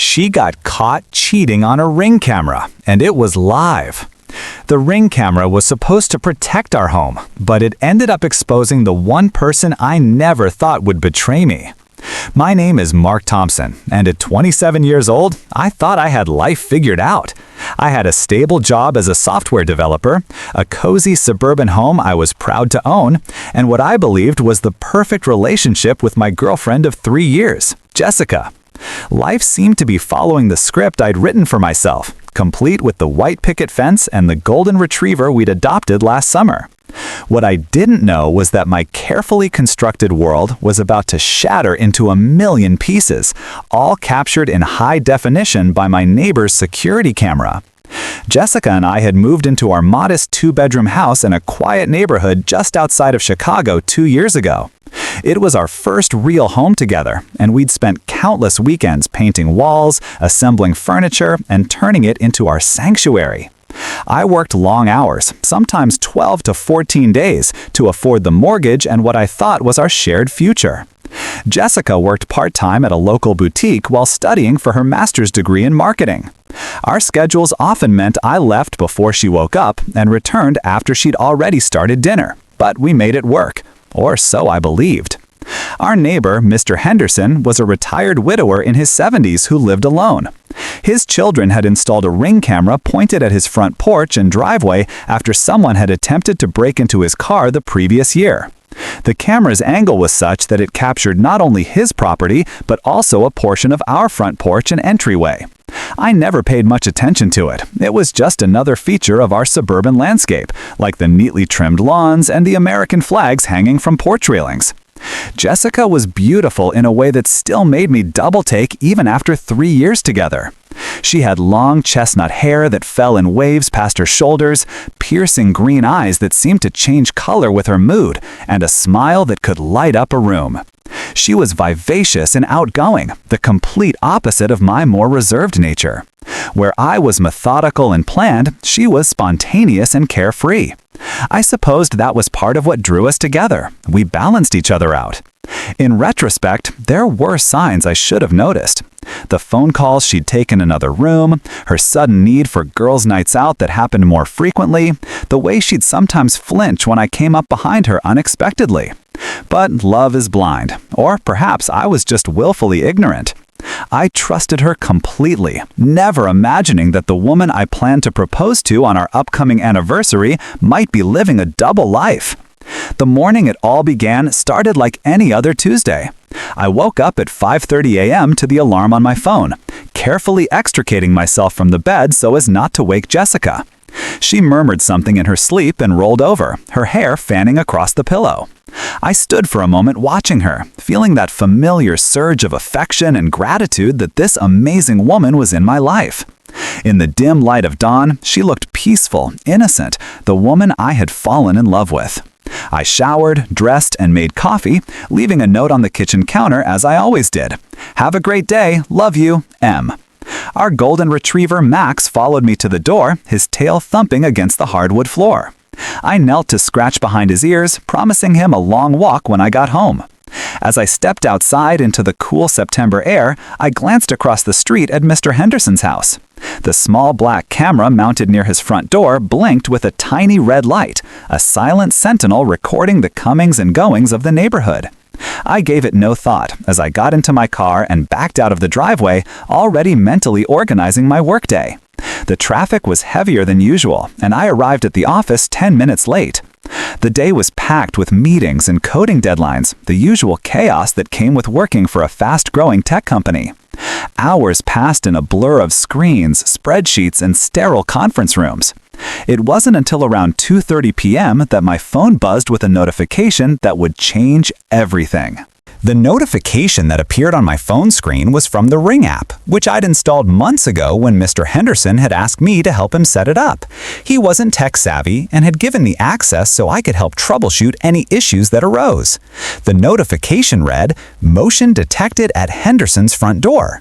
She got caught cheating on a Ring camera, and it was live. The Ring camera was supposed to protect our home, but it ended up exposing the one person I never thought would betray me. My name is Mark Thompson, and at 27 years old, I thought I had life figured out. I had a stable job as a software developer, a cozy suburban home I was proud to own, and what I believed was the perfect relationship with my girlfriend of 3 years, Jessica. Life seemed to be following the script I'd written for myself, complete with the white picket fence and the golden retriever we'd adopted last summer. What I didn't know was that my carefully constructed world was about to shatter into a million pieces, all captured in high definition by my neighbor's security camera. Jessica and I had moved into our modest 2-bedroom house in a quiet neighborhood just outside of Chicago 2 years ago. It was our first real home together, and we'd spent countless weekends painting walls, assembling furniture, and turning it into our sanctuary. I worked long hours, sometimes 12 to 14 days, to afford the mortgage and what I thought was our shared future. Jessica worked part-time at a local boutique while studying for her master's degree in marketing. Our schedules often meant I left before she woke up and returned after she'd already started dinner, but we made it work, or so I believed. Our neighbor, Mr. Henderson, was a retired widower in his 70s who lived alone. His children had installed a Ring camera pointed at his front porch and driveway after someone had attempted to break into his car the previous year. The camera's angle was such that it captured not only his property, but also a portion of our front porch and entryway. I never paid much attention to it. It was just another feature of our suburban landscape, like the neatly trimmed lawns and the American flags hanging from porch railings. Jessica was beautiful in a way that still made me double-take even after 3 years together. She had long chestnut hair that fell in waves past her shoulders, piercing green eyes that seemed to change color with her mood, and a smile that could light up a room. She was vivacious and outgoing, the complete opposite of my more reserved nature. Where I was methodical and planned, she was spontaneous and carefree. I supposed that was part of what drew us together. We balanced each other out. In retrospect, there were signs I should have noticed. The phone calls she'd take in another room, her sudden need for girls' nights out that happened more frequently, the way she'd sometimes flinch when I came up behind her unexpectedly. But love is blind, or perhaps I was just willfully ignorant. I trusted her completely, never imagining that the woman I planned to propose to on our upcoming anniversary might be living a double life. The morning it all began started like any other Tuesday. I woke up at 5:30 a.m. to the alarm on my phone, carefully extricating myself from the bed so as not to wake Jessica. She murmured something in her sleep and rolled over, her hair fanning across the pillow. I stood for a moment watching her, feeling that familiar surge of affection and gratitude that this amazing woman was in my life. In the dim light of dawn, she looked peaceful, innocent, the woman I had fallen in love with. I showered, dressed, and made coffee, leaving a note on the kitchen counter as I always did. "Have a great day. Love you, M." Our golden retriever Max followed me to the door, his tail thumping against the hardwood floor. I knelt to scratch behind his ears, promising him a long walk when I got home. As I stepped outside into the cool September air, I glanced across the street at Mr. Henderson's house. The small black camera mounted near his front door blinked with a tiny red light, a silent sentinel recording the comings and goings of the neighborhood. I gave it no thought as I got into my car and backed out of the driveway, already mentally organizing my workday. The traffic was heavier than usual, and I arrived at the office 10 minutes late. The day was packed with meetings and coding deadlines, the usual chaos that came with working for a fast-growing tech company. Hours passed in a blur of screens, spreadsheets, and sterile conference rooms. It wasn't until around 2:30 p.m. that my phone buzzed with a notification that would change everything. The notification that appeared on my phone screen was from the Ring app, which I'd installed months ago when Mr. Henderson had asked me to help him set it up. He wasn't tech-savvy and had given me access so I could help troubleshoot any issues that arose. The notification read, "Motion detected at Henderson's front door."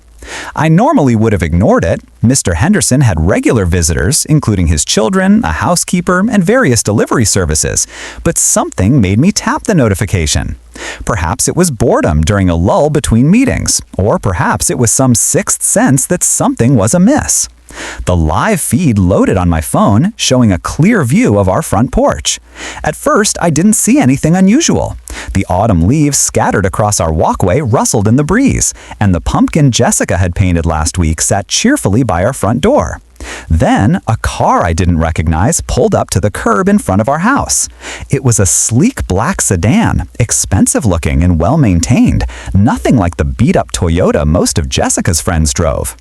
I normally would have ignored it. Mr. Henderson had regular visitors, including his children, a housekeeper, and various delivery services, but something made me tap the notification. Perhaps it was boredom during a lull between meetings, or perhaps it was some sixth sense that something was amiss. The live feed loaded on my phone, showing a clear view of our front porch. At first, I didn't see anything unusual. The autumn leaves scattered across our walkway rustled in the breeze, and the pumpkin Jessica had painted last week sat cheerfully by our front door. Then, a car I didn't recognize pulled up to the curb in front of our house. It was a sleek black sedan, expensive looking and well-maintained, nothing like the beat-up Toyota most of Jessica's friends drove.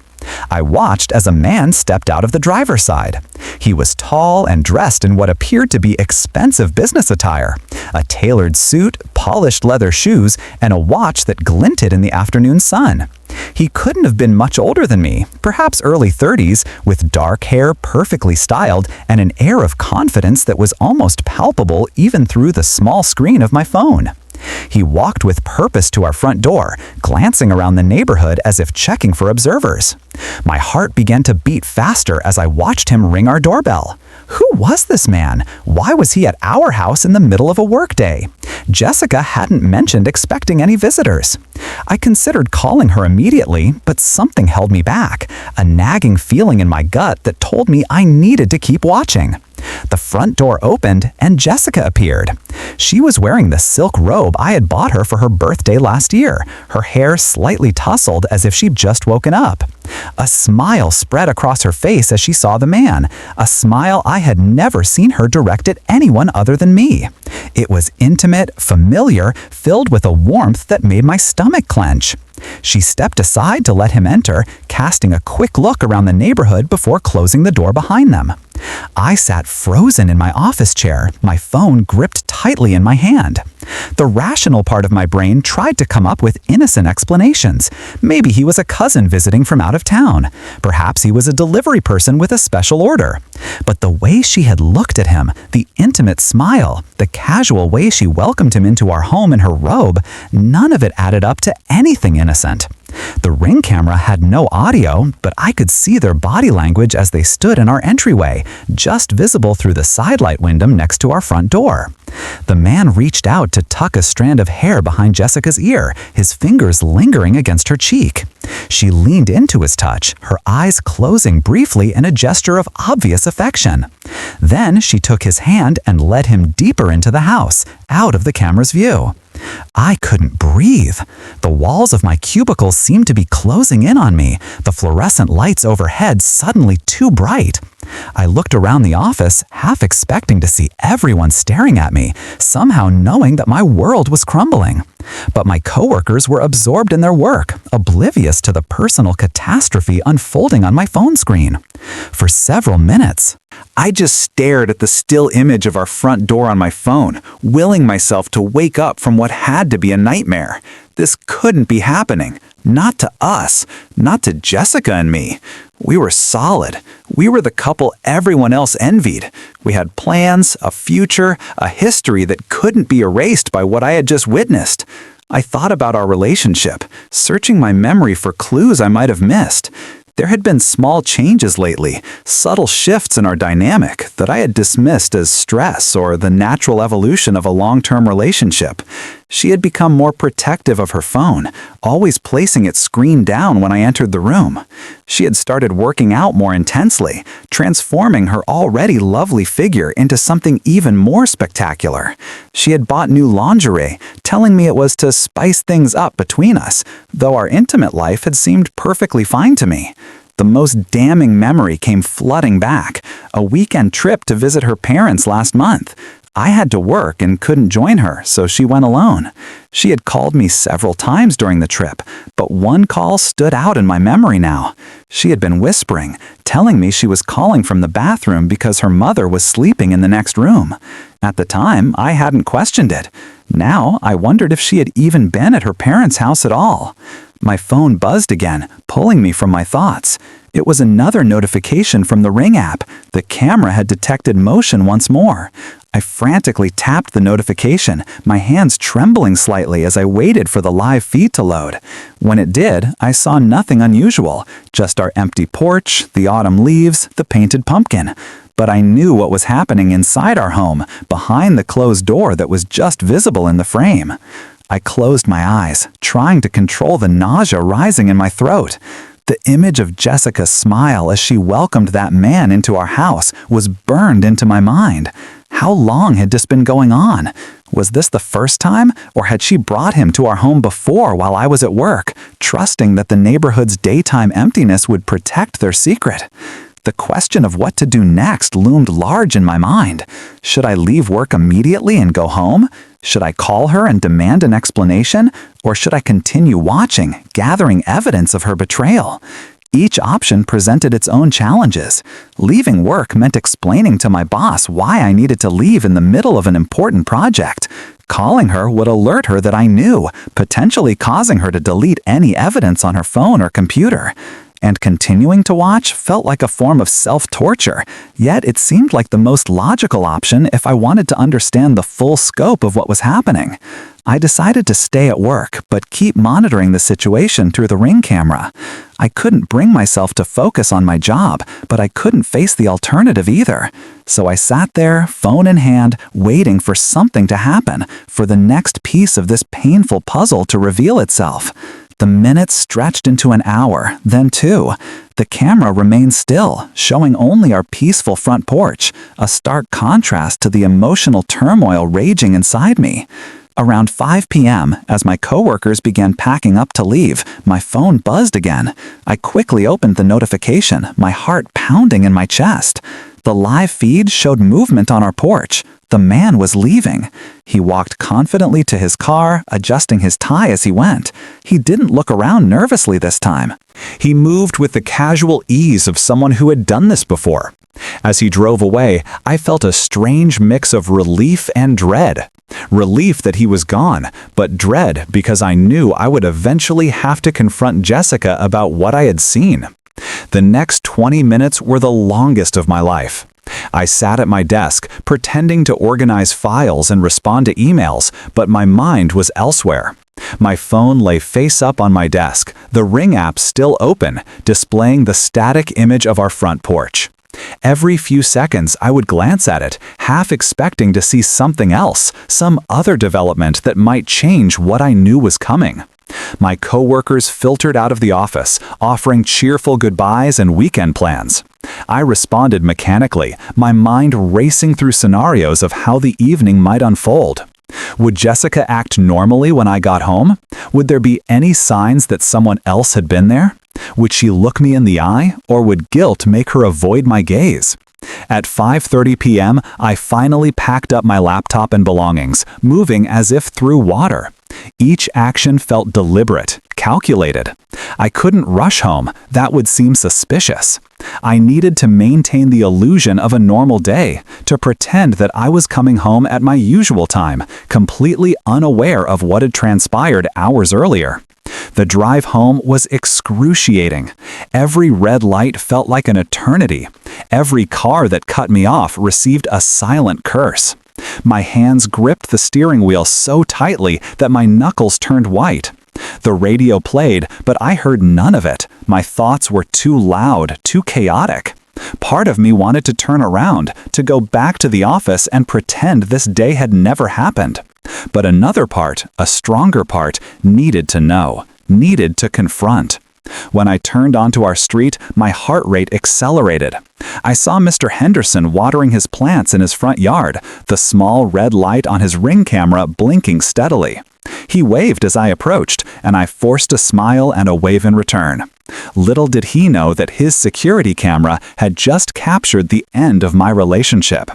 I watched as a man stepped out of the driver's side. He was tall and dressed in what appeared to be expensive business attire, a tailored suit, polished leather shoes, and a watch that glinted in the afternoon sun. He couldn't have been much older than me, perhaps early 30s, with dark hair perfectly styled and an air of confidence that was almost palpable even through the small screen of my phone. He walked with purpose to our front door, glancing around the neighborhood as if checking for observers. My heart began to beat faster as I watched him ring our doorbell. Who was this man? Why was he at our house in the middle of a workday? Jessica hadn't mentioned expecting any visitors. I considered calling her immediately, but something held me back, a nagging feeling in my gut that told me I needed to keep watching. The front door opened and Jessica appeared. She was wearing the silk robe I had bought her for her birthday last year, her hair slightly tousled as if she'd just woken up. A smile spread across her face as she saw the man, a smile I had never seen her direct at anyone other than me. It was intimate, familiar, filled with a warmth that made my stomach clench. She stepped aside to let him enter, casting a quick look around the neighborhood before closing the door behind them. I sat frozen in my office chair, my phone gripped tightly in my hand. The rational part of my brain tried to come up with innocent explanations. Maybe he was a cousin visiting from out of town. Perhaps he was a delivery person with a special order. But the way she had looked at him, the intimate smile, the casual way she welcomed him into our home in her robe, none of it added up to anything innocent. The Ring camera had no audio, but I could see their body language as they stood in our entryway, just visible through the sidelight window next to our front door. The man reached out to tuck a strand of hair behind Jessica's ear, his fingers lingering against her cheek. She leaned into his touch, her eyes closing briefly in a gesture of obvious affection. Then she took his hand and led him deeper into the house, out of the camera's view. I couldn't breathe. The walls of my cubicle seemed to be closing in on me, the fluorescent lights overhead suddenly too bright. I looked around the office, half expecting to see everyone staring at me, somehow knowing that my world was crumbling. But my coworkers were absorbed in their work, oblivious to the personal catastrophe unfolding on my phone screen. For several minutes, I just stared at the still image of our front door on my phone, willing myself to wake up from what had to be a nightmare. This couldn't be happening. Not to us. Not to Jessica and me. We were solid. We were the couple everyone else envied. We had plans, a future, a history that couldn't be erased by what I had just witnessed. I thought about our relationship, searching my memory for clues I might have missed. There had been small changes lately, subtle shifts in our dynamic that I had dismissed as stress or the natural evolution of a long-term relationship. She had become more protective of her phone, always placing its screen down when I entered the room. She had started working out more intensely, transforming her already lovely figure into something even more spectacular. She had bought new lingerie, telling me it was to spice things up between us, though our intimate life had seemed perfectly fine to me. The most damning memory came flooding back, a weekend trip to visit her parents last month. I had to work and couldn't join her, so she went alone. She had called me several times during the trip, but one call stood out in my memory now. She had been whispering, telling me she was calling from the bathroom because her mother was sleeping in the next room. At the time, I hadn't questioned it. Now, I wondered if she had even been at her parents' house at all. My phone buzzed again, pulling me from my thoughts. It was another notification from the Ring app. The camera had detected motion once more. I frantically tapped the notification, my hands trembling slightly as I waited for the live feed to load. When it did, I saw nothing unusual, just our empty porch, the autumn leaves, the painted pumpkin. But I knew what was happening inside our home, behind the closed door that was just visible in the frame. I closed my eyes, trying to control the nausea rising in my throat. The image of Jessica's smile as she welcomed that man into our house was burned into my mind. How long had this been going on? Was this the first time, or had she brought him to our home before while I was at work, trusting that the neighborhood's daytime emptiness would protect their secret? The question of what to do next loomed large in my mind. Should I leave work immediately and go home? Should I call her and demand an explanation? Or should I continue watching, gathering evidence of her betrayal? Each option presented its own challenges. Leaving work meant explaining to my boss why I needed to leave in the middle of an important project. Calling her would alert her that I knew, potentially causing her to delete any evidence on her phone or computer. And continuing to watch felt like a form of self-torture, yet it seemed like the most logical option if I wanted to understand the full scope of what was happening. I decided to stay at work, but keep monitoring the situation through the Ring camera. I couldn't bring myself to focus on my job, but I couldn't face the alternative either. So I sat there, phone in hand, waiting for something to happen, for the next piece of this painful puzzle to reveal itself. The minutes stretched into an hour, then 2. The camera remained still, showing only our peaceful front porch, a stark contrast to the emotional turmoil raging inside me. Around 5 p.m., as my coworkers began packing up to leave, my phone buzzed again. I quickly opened the notification, my heart pounding in my chest. The live feed showed movement on our porch. The man was leaving. He walked confidently to his car, adjusting his tie as he went. He didn't look around nervously this time. He moved with the casual ease of someone who had done this before. As he drove away, I felt a strange mix of relief and dread. Relief that he was gone, but dread because I knew I would eventually have to confront Jessica about what I had seen. The next 20 minutes were the longest of my life. I sat at my desk, pretending to organize files and respond to emails, but my mind was elsewhere. My phone lay face up on my desk, the Ring app still open, displaying the static image of our front porch. Every few seconds, I would glance at it, half expecting to see something else, some other development that might change what I knew was coming. My coworkers filtered out of the office, offering cheerful goodbyes and weekend plans. I responded mechanically, my mind racing through scenarios of how the evening might unfold. Would Jessica act normally when I got home? Would there be any signs that someone else had been there? Would she look me in the eye, or would guilt make her avoid my gaze? At 5:30 p.m., I finally packed up my laptop and belongings, moving as if through water. Each action felt deliberate, calculated. I couldn't rush home, that would seem suspicious. I needed to maintain the illusion of a normal day, to pretend that I was coming home at my usual time, completely unaware of what had transpired hours earlier. The drive home was excruciating. Every red light felt like an eternity. Every car that cut me off received a silent curse. My hands gripped the steering wheel so tightly that my knuckles turned white. The radio played, but I heard none of it. My thoughts were too loud, too chaotic. Part of me wanted to turn around, to go back to the office and pretend this day had never happened. But another part, a stronger part, needed to know, needed to confront. When I turned onto our street, my heart rate accelerated. I saw Mr. Henderson watering his plants in his front yard, the small red light on his Ring camera blinking steadily. He waved as I approached, and I forced a smile and a wave in return. Little did he know that his security camera had just captured the end of my relationship.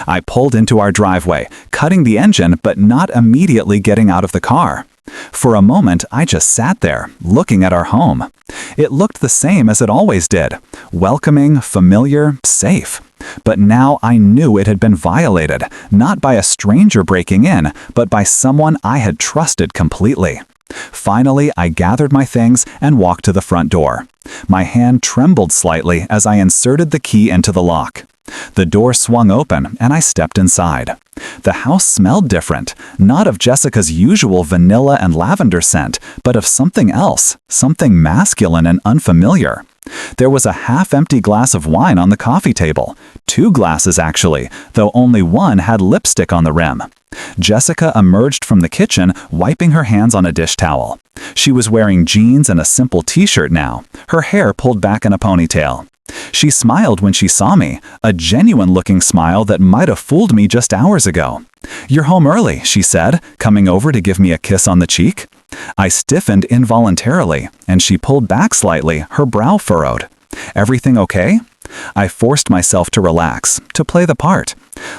I pulled into our driveway, cutting the engine but not immediately getting out of the car. For a moment, I just sat there, looking at our home. It looked the same as it always did, welcoming, familiar, safe. But now I knew it had been violated, not by a stranger breaking in, but by someone I had trusted completely. Finally, I gathered my things and walked to the front door. My hand trembled slightly as I inserted the key into the lock. The door swung open, and I stepped inside. The house smelled different, not of Jessica's usual vanilla and lavender scent, but of something else, something masculine and unfamiliar. There was a half-empty glass of wine on the coffee table. 2 glasses, actually, though only one had lipstick on the rim. Jessica emerged from the kitchen, wiping her hands on a dish towel. She was wearing jeans and a simple t-shirt now, her hair pulled back in a ponytail. She smiled when she saw me, a genuine-looking smile that might have fooled me just hours ago. "You're home early," she said, coming over to give me a kiss on the cheek. I stiffened involuntarily, and she pulled back slightly, her brow furrowed. "Everything okay?" I forced myself to relax, to play the part.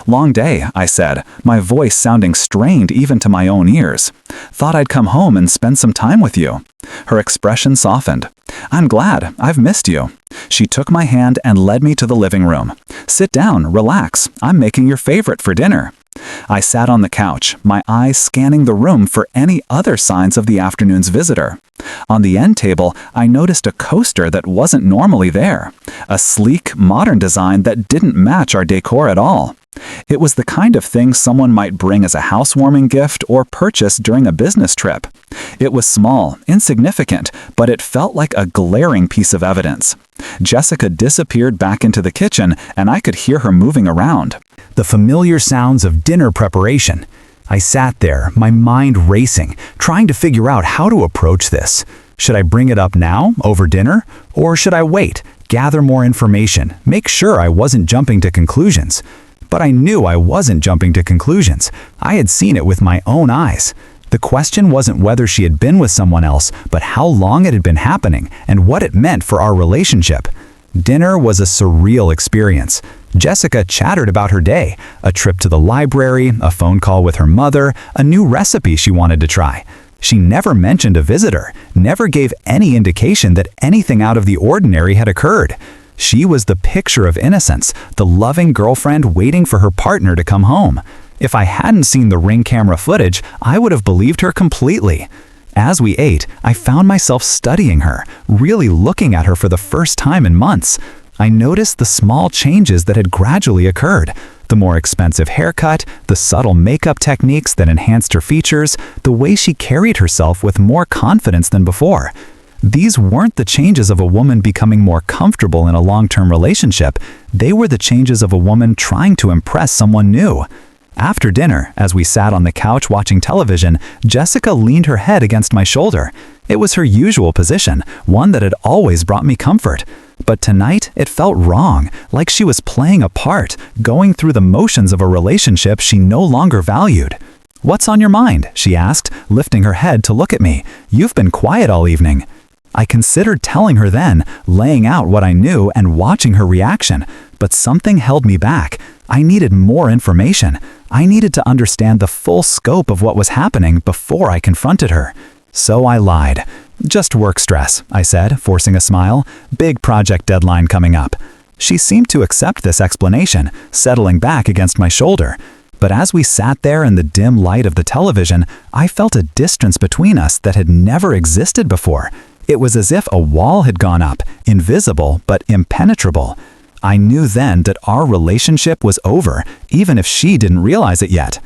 "Long day," I said, my voice sounding strained even to my own ears. "Thought I'd come home and spend some time with you." Her expression softened. "I'm glad. I've missed you." She took my hand and led me to the living room. "Sit down, relax. I'm making your favorite for dinner." I sat on the couch, my eyes scanning the room for any other signs of the afternoon's visitor. On the end table, I noticed a coaster that wasn't normally there, a sleek, modern design that didn't match our decor at all. It was the kind of thing someone might bring as a housewarming gift or purchase during a business trip. It was small, insignificant, but it felt like a glaring piece of evidence. Jessica disappeared back into the kitchen, and I could hear her moving around. The familiar sounds of dinner preparation. I sat there, my mind racing, trying to figure out how to approach this. Should I bring it up now, over dinner? Or should I wait, gather more information, make sure I wasn't jumping to conclusions? But I knew I wasn't jumping to conclusions. I had seen it with my own eyes. The question wasn't whether she had been with someone else, but how long it had been happening and what it meant for our relationship. Dinner was a surreal experience. Jessica chattered about her day, a trip to the library, a phone call with her mother, a new recipe she wanted to try. She never mentioned a visitor, never gave any indication that anything out of the ordinary had occurred. She was the picture of innocence, the loving girlfriend waiting for her partner to come home. If I hadn't seen the Ring camera footage, I would have believed her completely. As we ate, I found myself studying her, really looking at her for the first time in months. I noticed the small changes that had gradually occurred. The more expensive haircut, the subtle makeup techniques that enhanced her features, the way she carried herself with more confidence than before. These weren't the changes of a woman becoming more comfortable in a long-term relationship. They were the changes of a woman trying to impress someone new. After dinner, as we sat on the couch watching television, Jessica leaned her head against my shoulder. It was her usual position, one that had always brought me comfort. But tonight, it felt wrong, like she was playing a part, going through the motions of a relationship she no longer valued. "What's on your mind?" she asked, lifting her head to look at me. "You've been quiet all evening." I considered telling her then, laying out what I knew and watching her reaction, but something held me back. I needed more information. I needed to understand the full scope of what was happening before I confronted her. So I lied. "Just work stress," I said, forcing a smile. "Big project deadline coming up." She seemed to accept this explanation, settling back against my shoulder. But as we sat there in the dim light of the television, I felt a distance between us that had never existed before. It was as if a wall had gone up, invisible but impenetrable. I knew then that our relationship was over, even if she didn't realize it yet.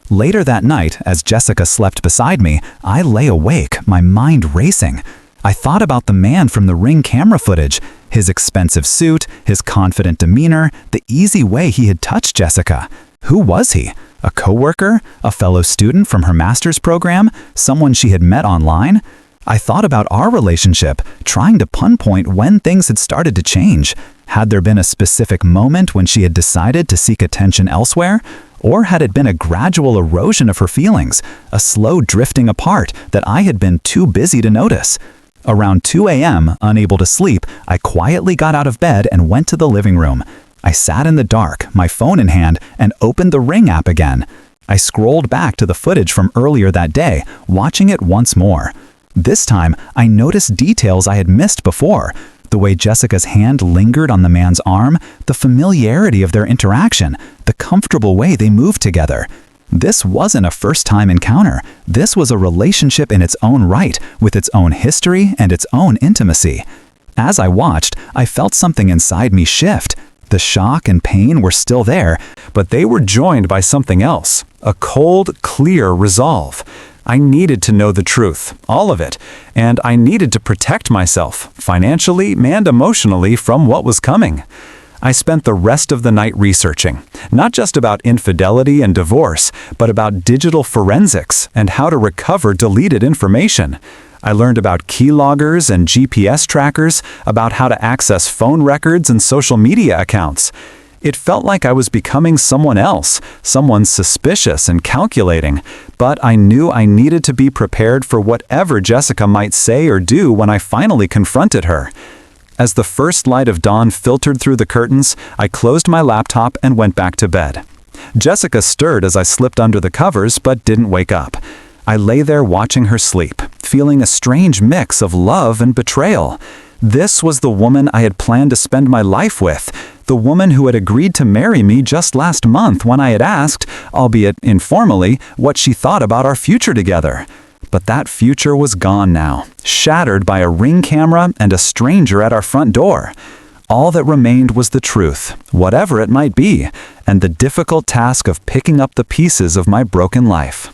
Later that night, as Jessica slept beside me, I lay awake, my mind racing. I thought about the man from the Ring camera footage, his expensive suit, his confident demeanor, the easy way he had touched Jessica. Who was he? A coworker? A fellow student from her master's program? Someone she had met online? I thought about our relationship, trying to pinpoint when things had started to change. Had there been a specific moment when she had decided to seek attention elsewhere? Or had it been a gradual erosion of her feelings, a slow drifting apart that I had been too busy to notice? Around 2 a.m., unable to sleep, I quietly got out of bed and went to the living room. I sat in the dark, my phone in hand, and opened the Ring app again. I scrolled back to the footage from earlier that day, watching it once more. This time, I noticed details I had missed before. The way Jessica's hand lingered on the man's arm, the familiarity of their interaction, the comfortable way they moved together. This wasn't a first-time encounter. This was a relationship in its own right, with its own history and its own intimacy. As I watched, I felt something inside me shift. The shock and pain were still there, but they were joined by something else, a cold, clear resolve. I needed to know the truth, all of it, and I needed to protect myself, financially and emotionally, from what was coming. I spent the rest of the night researching, not just about infidelity and divorce, but about digital forensics and how to recover deleted information. I learned about keyloggers and GPS trackers, about how to access phone records and social media accounts. It felt like I was becoming someone else, someone suspicious and calculating, but I knew I needed to be prepared for whatever Jessica might say or do when I finally confronted her. As the first light of dawn filtered through the curtains, I closed my laptop and went back to bed. Jessica stirred as I slipped under the covers but didn't wake up. I lay there watching her sleep, feeling a strange mix of love and betrayal. This was the woman I had planned to spend my life with, the woman who had agreed to marry me just last month when I had asked, albeit informally, what she thought about our future together. But that future was gone now, shattered by a Ring camera and a stranger at our front door. All that remained was the truth, whatever it might be, and the difficult task of picking up the pieces of my broken life.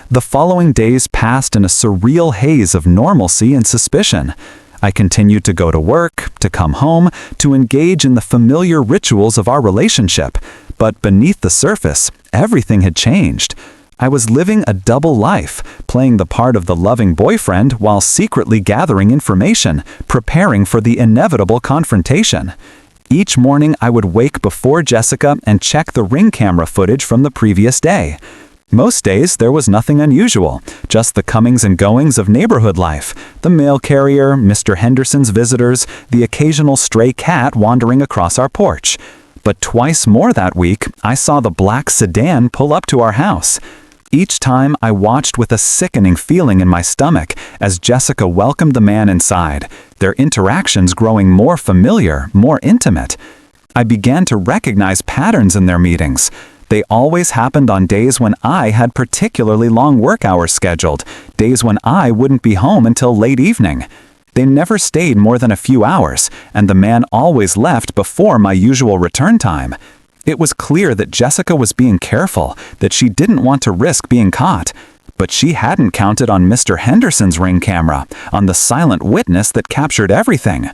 The following days passed in a surreal haze of normalcy and suspicion. I continued to go to work, to come home, to engage in the familiar rituals of our relationship. But beneath the surface, everything had changed. I was living a double life, playing the part of the loving boyfriend while secretly gathering information, preparing for the inevitable confrontation. Each morning I would wake before Jessica and check the Ring camera footage from the previous day. Most days there was nothing unusual, just the comings and goings of neighborhood life, the mail carrier, Mr. Henderson's visitors, the occasional stray cat wandering across our porch. But twice more that week, I saw the black sedan pull up to our house. Each time I watched with a sickening feeling in my stomach as Jessica welcomed the man inside, their interactions growing more familiar, more intimate. I began to recognize patterns in their meetings. They always happened on days when I had particularly long work hours scheduled, days when I wouldn't be home until late evening. They never stayed more than a few hours, and the man always left before my usual return time. It was clear that Jessica was being careful, that she didn't want to risk being caught. But she hadn't counted on Mr. Henderson's Ring camera, on the silent witness that captured everything.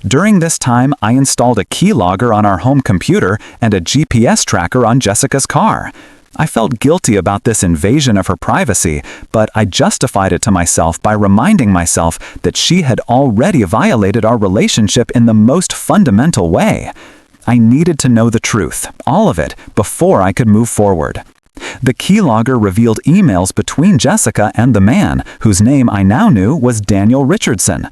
During this time, I installed a keylogger on our home computer and a GPS tracker on Jessica's car. I felt guilty about this invasion of her privacy, but I justified it to myself by reminding myself that she had already violated our relationship in the most fundamental way. I needed to know the truth, all of it, before I could move forward. The keylogger revealed emails between Jessica and the man, whose name I now knew was Daniel Richardson.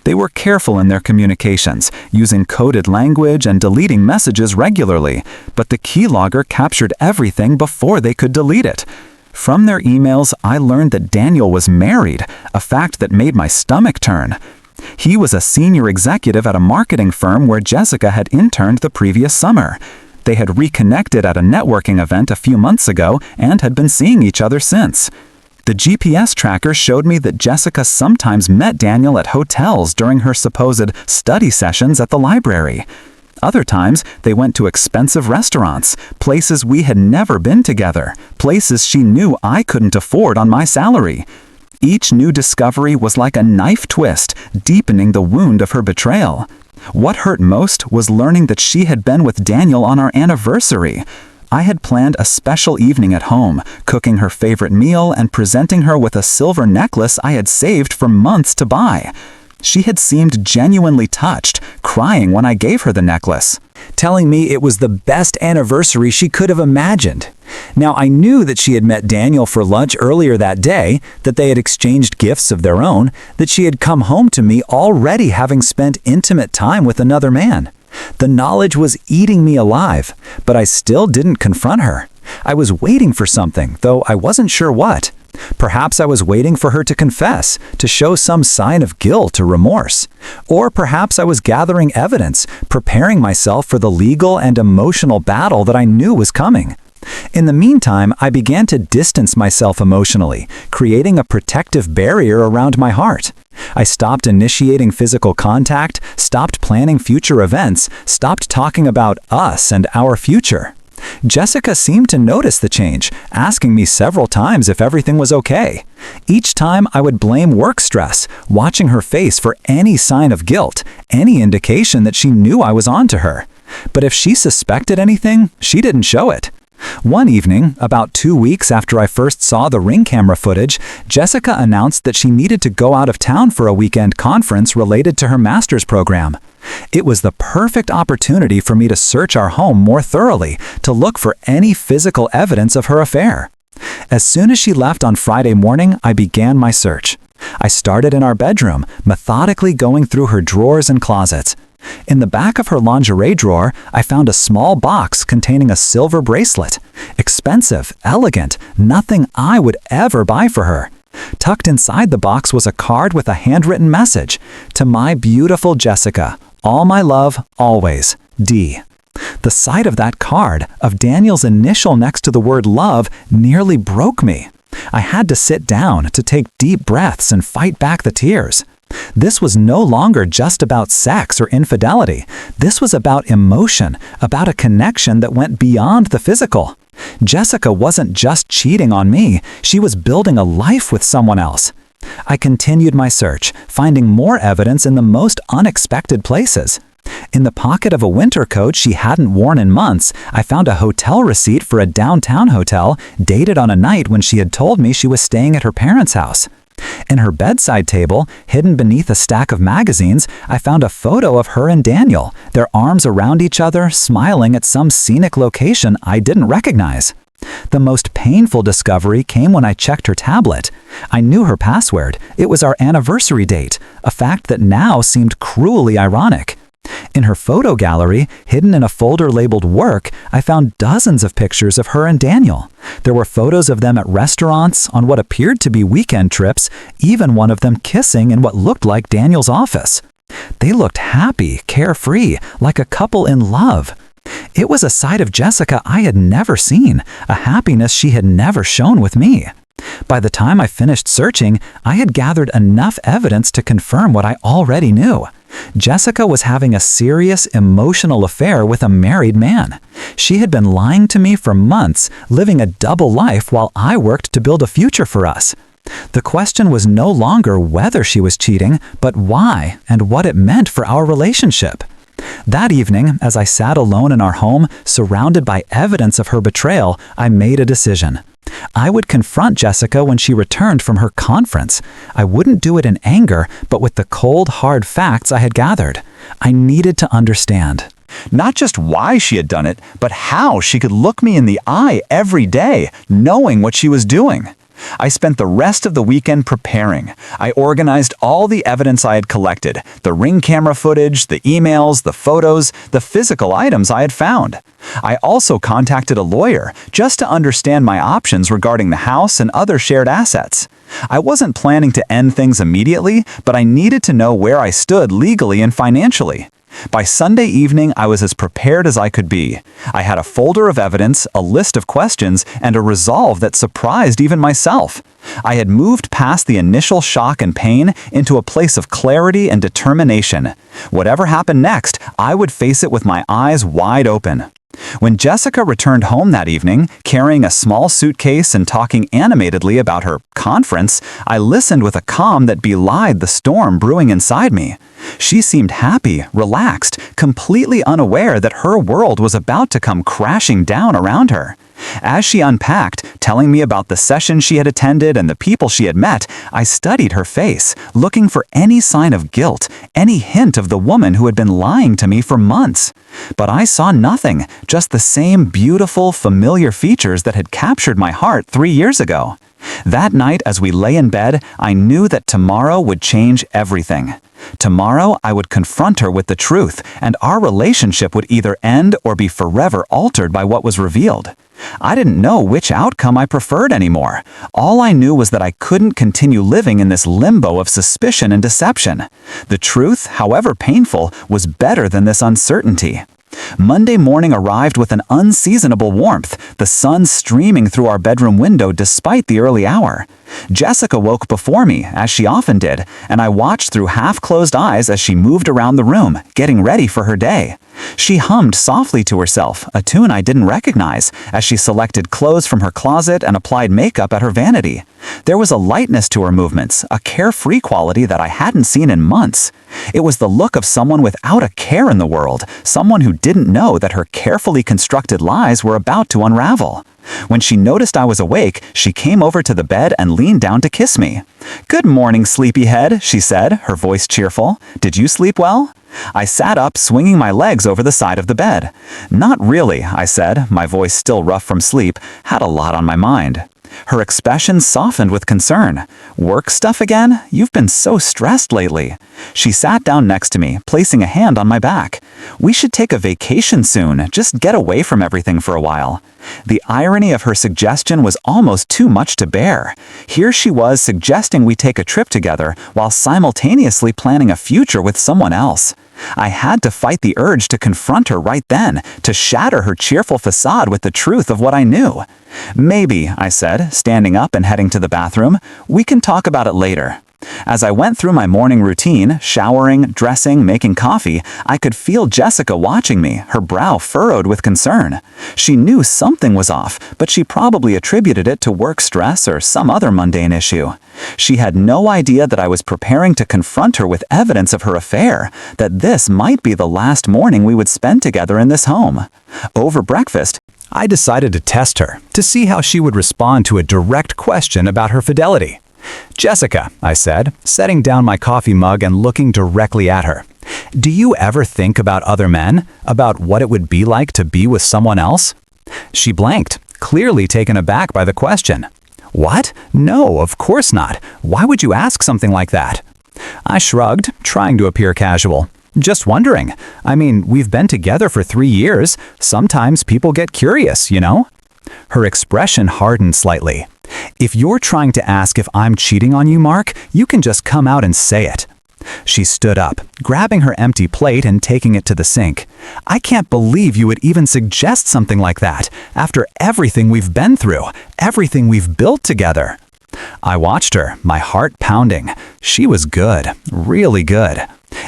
They were careful in their communications, using coded language and deleting messages regularly, but the keylogger captured everything before they could delete it. From their emails, I learned that Daniel was married, a fact that made my stomach turn. He was a senior executive at a marketing firm where Jessica had interned the previous summer. They had reconnected at a networking event a few months ago and had been seeing each other since. The GPS tracker showed me that Jessica sometimes met Daniel at hotels during her supposed study sessions at the library. Other times, they went to expensive restaurants, places we had never been together, places she knew I couldn't afford on my salary. Each new discovery was like a knife twist, deepening the wound of her betrayal. What hurt most was learning that she had been with Daniel on our anniversary. I had planned a special evening at home, cooking her favorite meal and presenting her with a silver necklace I had saved for months to buy. She had seemed genuinely touched, crying when I gave her the necklace, telling me it was the best anniversary she could have imagined. Now, I knew that she had met Daniel for lunch earlier that day, that they had exchanged gifts of their own, that she had come home to me already having spent intimate time with another man. The knowledge was eating me alive, but I still didn't confront her. I was waiting for something, though I wasn't sure what. Perhaps I was waiting for her to confess, to show some sign of guilt or remorse. Or perhaps I was gathering evidence, preparing myself for the legal and emotional battle that I knew was coming. In the meantime, I began to distance myself emotionally, creating a protective barrier around my heart. I stopped initiating physical contact, stopped planning future events, stopped talking about us and our future. Jessica seemed to notice the change, asking me several times if everything was okay. Each time I would blame work stress, watching her face for any sign of guilt, any indication that she knew I was on to her. But if she suspected anything, she didn't show it. One evening, about 2 weeks after I first saw the Ring camera footage, Jessica announced that she needed to go out of town for a weekend conference related to her master's program. It was the perfect opportunity for me to search our home more thoroughly, to look for any physical evidence of her affair. As soon as she left on Friday morning, I began my search. I started in our bedroom, methodically going through her drawers and closets. In the back of her lingerie drawer, I found a small box containing a silver bracelet. Expensive, elegant, nothing I would ever buy for her. Tucked inside the box was a card with a handwritten message. To my beautiful Jessica, all my love, always, D. The sight of that card, of Daniel's initial next to the word love, nearly broke me. I had to sit down, to take deep breaths and fight back the tears. This was no longer just about sex or infidelity. This was about emotion, about a connection that went beyond the physical. Jessica wasn't just cheating on me, she was building a life with someone else. I continued my search, finding more evidence in the most unexpected places. In the pocket of a winter coat she hadn't worn in months, I found a hotel receipt for a downtown hotel, dated on a night when she had told me she was staying at her parents' house. In her bedside table, hidden beneath a stack of magazines, I found a photo of her and Daniel, their arms around each other, smiling at some scenic location I didn't recognize. The most painful discovery came when I checked her tablet. I knew her password. It was our anniversary date, a fact that now seemed cruelly ironic. In her photo gallery, hidden in a folder labeled Work, I found dozens of pictures of her and Daniel. There were photos of them at restaurants, on what appeared to be weekend trips, even one of them kissing in what looked like Daniel's office. They looked happy, carefree, like a couple in love. It was a side of Jessica I had never seen, a happiness she had never shown with me. By the time I finished searching, I had gathered enough evidence to confirm what I already knew. Jessica was having a serious, emotional affair with a married man. She had been lying to me for months, living a double life while I worked to build a future for us. The question was no longer whether she was cheating, but why and what it meant for our relationship. That evening, as I sat alone in our home, surrounded by evidence of her betrayal, I made a decision. I would confront Jessica when she returned from her conference. I wouldn't do it in anger, but with the cold, hard facts I had gathered. I needed to understand. Not just why she had done it, but how she could look me in the eye every day, knowing what she was doing. I spent the rest of the weekend preparing. I organized all the evidence I had collected, the Ring camera footage, the emails, the photos, the physical items I had found. I also contacted a lawyer just to understand my options regarding the house and other shared assets. I wasn't planning to end things immediately, but I needed to know where I stood legally and financially. By Sunday evening, I was as prepared as I could be. I had a folder of evidence, a list of questions, and a resolve that surprised even myself. I had moved past the initial shock and pain into a place of clarity and determination. Whatever happened next, I would face it with my eyes wide open. When Jessica returned home that evening, carrying a small suitcase and talking animatedly about her conference, I listened with a calm that belied the storm brewing inside me. She seemed happy, relaxed, completely unaware that her world was about to come crashing down around her. As she unpacked, telling me about the session she had attended and the people she had met, I studied her face, looking for any sign of guilt, any hint of the woman who had been lying to me for months. But I saw nothing, just the same beautiful, familiar features that had captured my heart 3 years ago. That night, as we lay in bed, I knew that tomorrow would change everything. Tomorrow, I would confront her with the truth, and our relationship would either end or be forever altered by what was revealed. I didn't know which outcome I preferred anymore. All I knew was that I couldn't continue living in this limbo of suspicion and deception. The truth, however painful, was better than this uncertainty. Monday morning arrived with an unseasonable warmth, the sun streaming through our bedroom window despite the early hour. Jessica woke before me, as she often did, and I watched through half-closed eyes as she moved around the room, getting ready for her day. She hummed softly to herself, a tune I didn't recognize, as she selected clothes from her closet and applied makeup at her vanity. There was a lightness to her movements, a carefree quality that I hadn't seen in months. It was the look of someone without a care in the world, someone who didn't know that her carefully constructed lies were about to unravel. When she noticed I was awake, she came over to the bed and leaned down to kiss me. "Good morning, sleepyhead," she said, her voice cheerful. "Did you sleep well?" I sat up, swinging my legs over the side of the bed. "Not really," I said, my voice still rough from sleep, had a lot on my mind. Her expression softened with concern. "Work stuff again? You've been so stressed lately." She sat down next to me, placing a hand on my back. "We should take a vacation soon, just get away from everything for a while." The irony of her suggestion was almost too much to bear. Here she was suggesting we take a trip together while simultaneously planning a future with someone else. I had to fight the urge to confront her right then, to shatter her cheerful facade with the truth of what I knew. "Maybe," I said, standing up and heading to the bathroom, "we can talk about it later." As I went through my morning routine, showering, dressing, making coffee, I could feel Jessica watching me, her brow furrowed with concern. She knew something was off, but she probably attributed it to work stress or some other mundane issue. She had no idea that I was preparing to confront her with evidence of her affair, that this might be the last morning we would spend together in this home. Over breakfast, I decided to test her, to see how she would respond to a direct question about her fidelity. "Jessica," I said, setting down my coffee mug and looking directly at her, "do you ever think about other men? About what it would be like to be with someone else?" She blanked, clearly taken aback by the question. "What? No, of course not. Why would you ask something like that?" I shrugged, trying to appear casual. "Just wondering. I mean, we've been together for 3 years. Sometimes people get curious, you know?" Her expression hardened slightly. "If you're trying to ask if I'm cheating on you, Mark, you can just come out and say it." She stood up, grabbing her empty plate and taking it to the sink. "I can't believe you would even suggest something like that, after everything we've been through, everything we've built together." I watched her, my heart pounding. She was good, really good.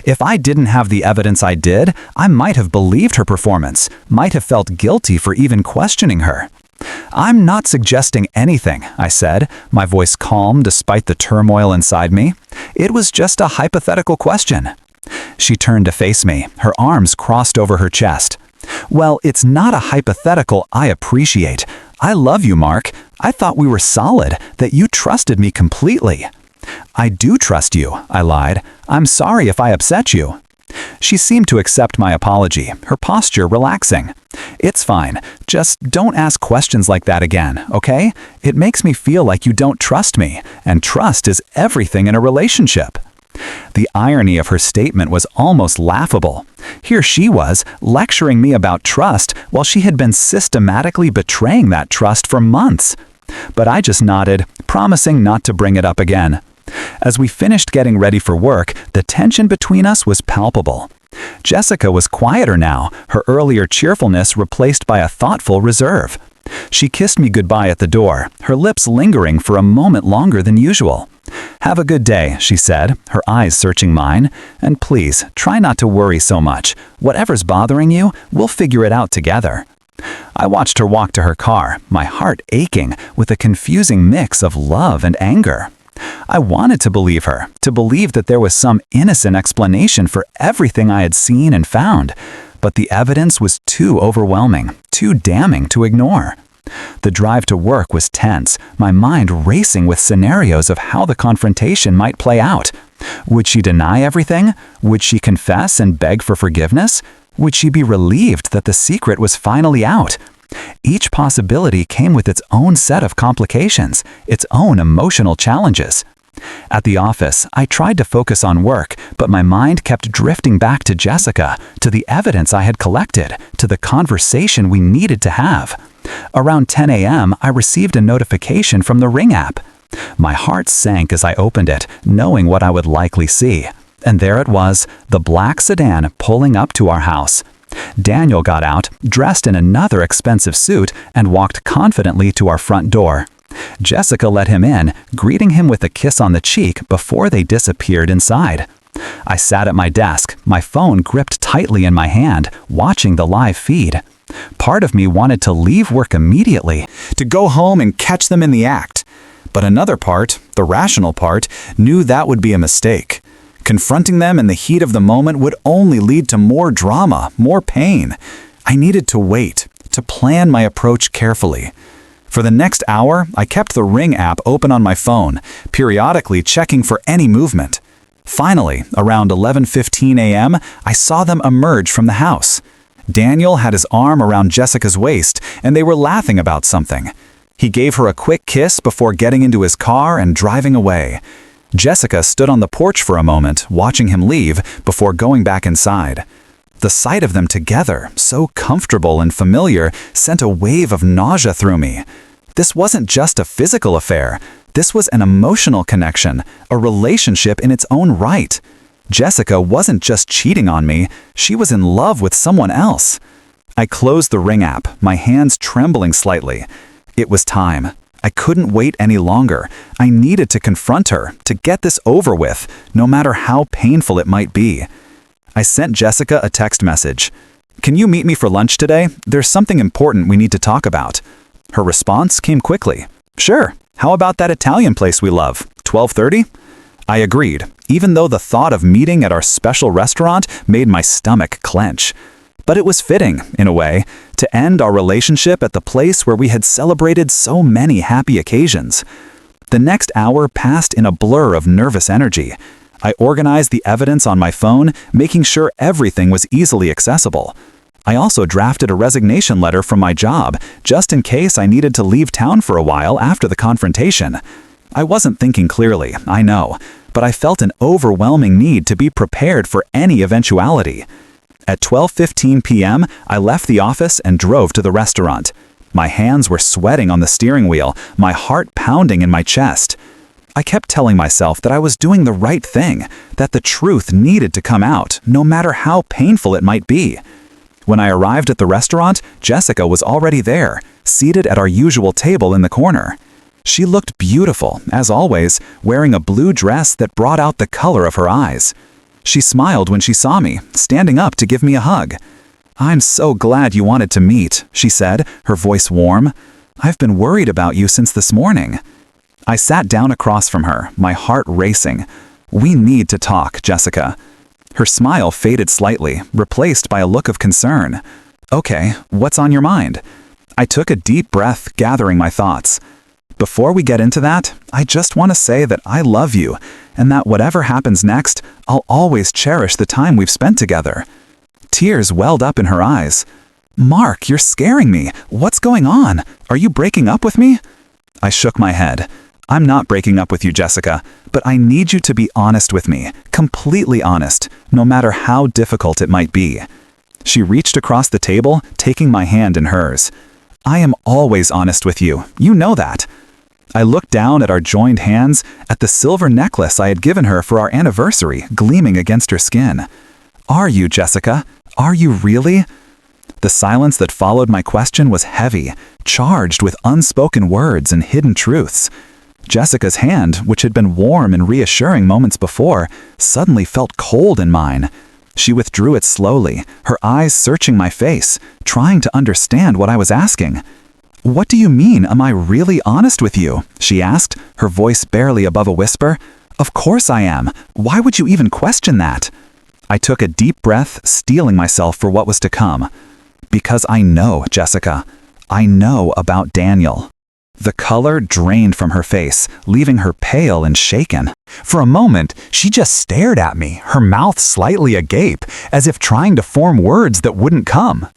If I didn't have the evidence I did, I might have believed her performance, might have felt guilty for even questioning her. "I'm not suggesting anything," I said, my voice calm despite the turmoil inside me. "It was just a hypothetical question." She turned to face me, her arms crossed over her chest. "Well, it's not a hypothetical I appreciate. I love you, Mark. I thought we were solid, that you trusted me completely." "I do trust you," I lied. "I'm sorry if I upset you." She seemed to accept my apology, her posture relaxing. "It's fine. Just don't ask questions like that again, okay? It makes me feel like you don't trust me, and trust is everything in a relationship." The irony of her statement was almost laughable. Here she was, lecturing me about trust while she had been systematically betraying that trust for months. But I just nodded, promising not to bring it up again. As we finished getting ready for work, the tension between us was palpable. Jessica was quieter now, her earlier cheerfulness replaced by a thoughtful reserve. She kissed me goodbye at the door, her lips lingering for a moment longer than usual. "Have a good day," she said, her eyes searching mine. "And please, try not to worry so much. Whatever's bothering you, we'll figure it out together." I watched her walk to her car, my heart aching with a confusing mix of love and anger. I wanted to believe her, to believe that there was some innocent explanation for everything I had seen and found, but the evidence was too overwhelming, too damning to ignore. The drive to work was tense, my mind racing with scenarios of how the confrontation might play out. Would she deny everything? Would she confess and beg for forgiveness? Would she be relieved that the secret was finally out? Each possibility came with its own set of complications, its own emotional challenges. At the office, I tried to focus on work, but my mind kept drifting back to Jessica, to the evidence I had collected, to the conversation we needed to have. Around 10 a.m., I received a notification from the Ring app. My heart sank as I opened it, knowing what I would likely see. And there it was, the black sedan pulling up to our house. Daniel got out, dressed in another expensive suit, and walked confidently to our front door. Jessica let him in, greeting him with a kiss on the cheek before they disappeared inside. I sat at my desk, my phone gripped tightly in my hand, watching the live feed. Part of me wanted to leave work immediately, to go home and catch them in the act. But another part, the rational part, knew that would be a mistake. Confronting them in the heat of the moment would only lead to more drama, more pain. I needed to wait, to plan my approach carefully. For the next hour, I kept the Ring app open on my phone, periodically checking for any movement. Finally, around 11:15 a.m., I saw them emerge from the house. Daniel had his arm around Jessica's waist, and they were laughing about something. He gave her a quick kiss before getting into his car and driving away. Jessica stood on the porch for a moment, watching him leave, before going back inside. The sight of them together, so comfortable and familiar, sent a wave of nausea through me. This wasn't just a physical affair. This was an emotional connection, a relationship in its own right. Jessica wasn't just cheating on me, she was in love with someone else. I closed the Ring app, my hands trembling slightly. It was time. I couldn't wait any longer. I needed to confront her, to get this over with, no matter how painful it might be. I sent Jessica a text message. "Can you meet me for lunch today? There's something important we need to talk about." Her response came quickly. "Sure. How about that Italian place we love? 12:30? I agreed, even though the thought of meeting at our special restaurant made my stomach clench. But it was fitting, in a way, to end our relationship at the place where we had celebrated so many happy occasions. The next hour passed in a blur of nervous energy. I organized the evidence on my phone, making sure everything was easily accessible. I also drafted a resignation letter from my job, just in case I needed to leave town for a while after the confrontation. I wasn't thinking clearly, I know, but I felt an overwhelming need to be prepared for any eventuality. At 12:15 p.m., I left the office and drove to the restaurant. My hands were sweating on the steering wheel, my heart pounding in my chest. I kept telling myself that I was doing the right thing, that the truth needed to come out, no matter how painful it might be. When I arrived at the restaurant, Jessica was already there, seated at our usual table in the corner. She looked beautiful, as always, wearing a blue dress that brought out the color of her eyes. She smiled when she saw me, standing up to give me a hug. "I'm so glad you wanted to meet," she said, her voice warm. "I've been worried about you since this morning." I sat down across from her, my heart racing. "We need to talk, Jessica." Her smile faded slightly, replaced by a look of concern. "Okay, what's on your mind?" I took a deep breath, gathering my thoughts. "Before we get into that, I just want to say that I love you, and that whatever happens next, I'll always cherish the time we've spent together." Tears welled up in her eyes. "Mark, you're scaring me. What's going on? Are you breaking up with me?" I shook my head. "I'm not breaking up with you, Jessica, but I need you to be honest with me, completely honest, no matter how difficult it might be." She reached across the table, taking my hand in hers. "I am always honest with you. You know that." I looked down at our joined hands, at the silver necklace I had given her for our anniversary, gleaming against her skin. "Are you, Jessica? Are you really?" The silence that followed my question was heavy, charged with unspoken words and hidden truths. Jessica's hand, which had been warm and reassuring moments before, suddenly felt cold in mine. She withdrew it slowly, her eyes searching my face, trying to understand what I was asking. "What do you mean, am I really honest with you?" she asked, her voice barely above a whisper. "Of course I am. Why would you even question that?" I took a deep breath, steeling myself for what was to come. "Because I know, Jessica. I know about Daniel." The color drained from her face, leaving her pale and shaken. For a moment, she just stared at me, her mouth slightly agape, as if trying to form words that wouldn't come.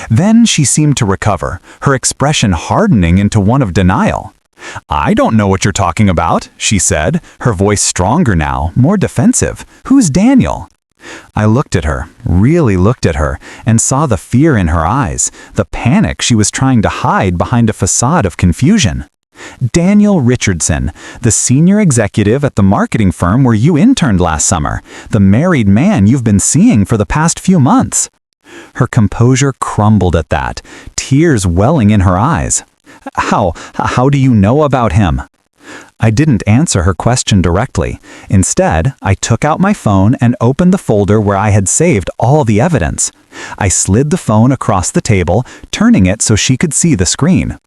Then she seemed to recover, her expression hardening into one of denial. "I don't know what you're talking about," she said, her voice stronger now, more defensive. "Who's Daniel?" I looked at her, really looked at her, and saw the fear in her eyes, the panic she was trying to hide behind a facade of confusion. "Daniel Richardson, the senior executive at the marketing firm where you interned last summer, the married man you've been seeing for the past few months." Her composure crumbled at that, tears welling in her eyes. How do you know about him?" I didn't answer her question directly. Instead, I took out my phone and opened the folder where I had saved all the evidence. I slid the phone across the table, turning it so she could see the screen.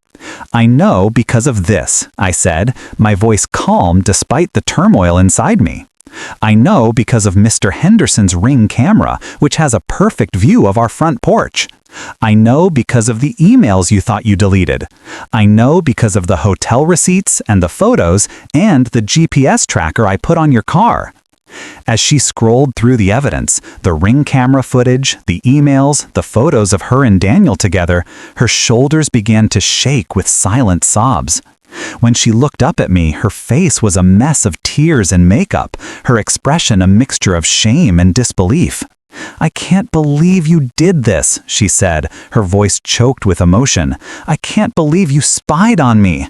"I know because of this," I said, my voice calm despite the turmoil inside me. "I know because of Mr. Henderson's Ring camera, which has a perfect view of our front porch. I know because of the emails you thought you deleted. I know because of the hotel receipts and the photos and the GPS tracker I put on your car." As she scrolled through the evidence, the Ring camera footage, the emails, the photos of her and Daniel together, her shoulders began to shake with silent sobs. When she looked up at me, her face was a mess of tears and makeup, her expression a mixture of shame and disbelief. "I can't believe you did this," she said, her voice choked with emotion. "I can't believe you spied on me."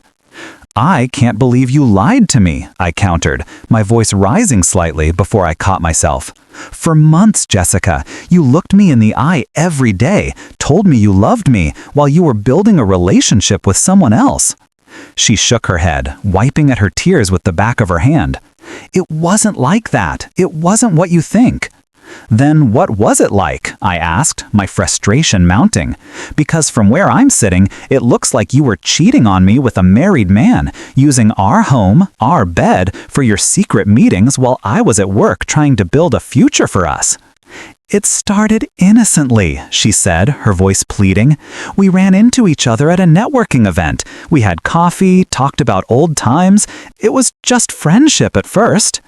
"I can't believe you lied to me," I countered, my voice rising slightly before I caught myself. "For months, Jessica, you looked me in the eye every day, told me you loved me, while you were building a relationship with someone else." She shook her head, wiping at her tears with the back of her hand. "It wasn't like that. It wasn't what you think." "Then what was it like?" I asked, my frustration mounting. "Because from where I'm sitting, it looks like you were cheating on me with a married man, using our home, our bed, for your secret meetings while I was at work trying to build a future for us." "It started innocently," she said, her voice pleading. "We ran into each other at a networking event. We had coffee, talked about old times. It was just friendship at first."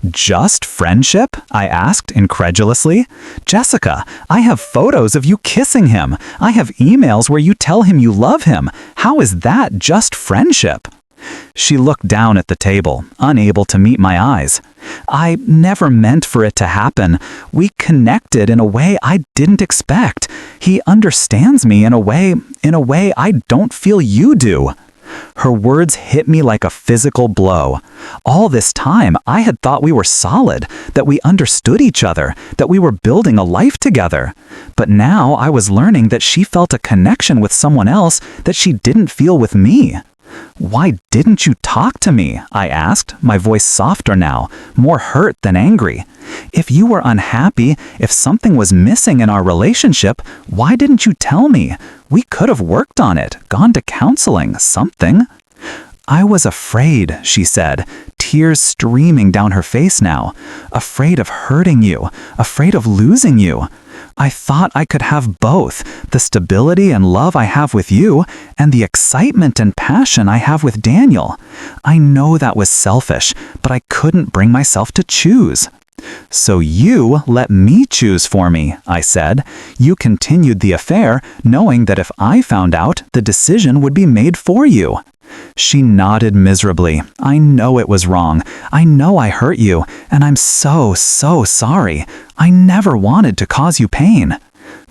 "Just friendship?" I asked incredulously. "Jessica, I have photos of you kissing him. I have emails where you tell him you love him. How is that just friendship?" She looked down at the table, unable to meet my eyes. "I never meant for it to happen. We connected in a way I didn't expect. He understands me in a way I don't feel you do." Her words hit me like a physical blow. All this time, I had thought we were solid, that we understood each other, that we were building a life together. But now I was learning that she felt a connection with someone else that she didn't feel with me. "Why didn't you talk to me?" I asked, my voice softer now, more hurt than angry. "If you were unhappy, if something was missing in our relationship, why didn't you tell me? We could have worked on it, gone to counseling, something." "I was afraid," she said, tears streaming down her face now. "Afraid of hurting you, afraid of losing you. I thought I could have both, the stability and love I have with you, and the excitement and passion I have with Daniel. I know that was selfish, but I couldn't bring myself to choose." "So you let me choose for me," I said. "You continued the affair, knowing that if I found out, the decision would be made for you." She nodded miserably. "I know it was wrong. I know I hurt you, and I'm so sorry. I never wanted to cause you pain."